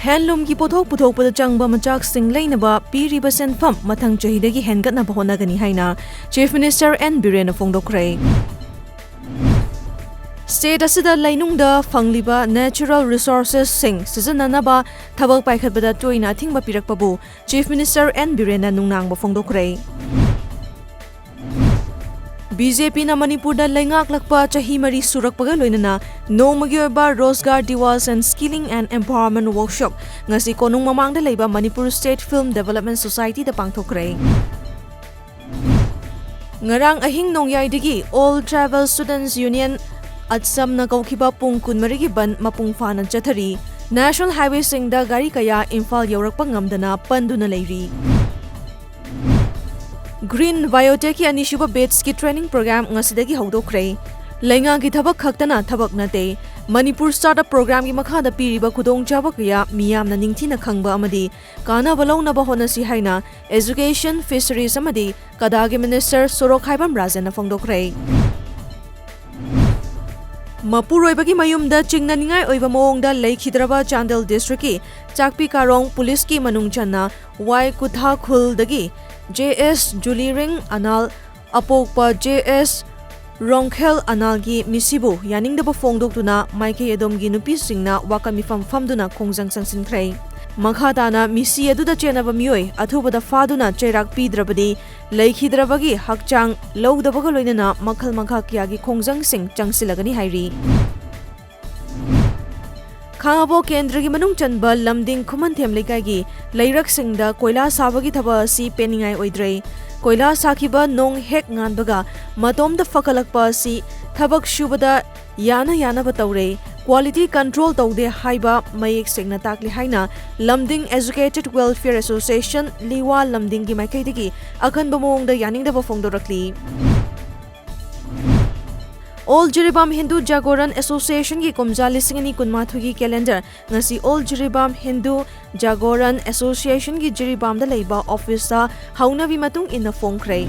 Handloom ki pothok puthokpada changba machak-sing leinaba piriba senfam mathang chahidagi hengatnaba honagani haina Chief Minister N. Biren fongdokre. State asida lainungda fangliba natural resources sing sijananaba thabak paikhatbada toina thingba pirakpabu Chief Minister N. Biren nungnangba fongdokre. BJP na Manipur da lengak lakpa chahi mari surakpaga loinana nongmagi oiba Rosgar Diwals and Skilling and Empowerment Workshop ngasi konung mamangda leiba Manipur State Film Development Society da pangthokre. Ngarang ahing nongyaidagi All Travel Students Union atsam na kaukiba pung kunmarigi ban mapung fana chathari National Highway singda gari kaya Imphal yaurakpa ngamdana panduna leiri. Green Biotech Anishuba Bates ki training program ngasidagi hawdokre. Lenga ki thabak khaktana thabak nate. Manipur Startup Program ki makhada piriba khudongchaba kaya miyamna ningthina khangba amadi kana balongna ba honasi haina Education Fisheries amadi kadagi Minister Sorok Haibam Rajan fongdokre. Mapuroibagi mayumda chingnaningai oiba moongda leikhidraba Chandel District ki Chakpi Karong Police ki manungchanna Y Kutha Khuldagi JS Juliring Anal Apokpa JS Rongkhel Analgi Misibu yaningdaba fongdoktuna Maike Edomgi nupi singna wakamifam famduna khongjang sangsinkhrai. Makhatana misi aduda chenaba mioi athubada faduna chairak pidrabadi leikhidrabagi hakchang lowdabaga loinana makhal makha kyagi khongjang sing changsilagani hairi. Khangabo Kendragi manung chanba lamding khumanthem lekai leirak singda koila sabagi thaba si peningai oidrei koila sakiba nong hek nganbaga matomda fakalakpa si thabak shubada yana batawre quality control taude haiba mayek singna takli haina Lamding Educated Welfare Association liwa lamding gi maikaidagi akhanba moongda yaningda fongdorakli. All Jiribam Hindu Jagoran Association ki kumja lisingani kunmathu ki calendar ngasi All Jiribam Hindu Jagoran Association ki Jiribam da leiba office sa hauna bi matung in na fongkrai.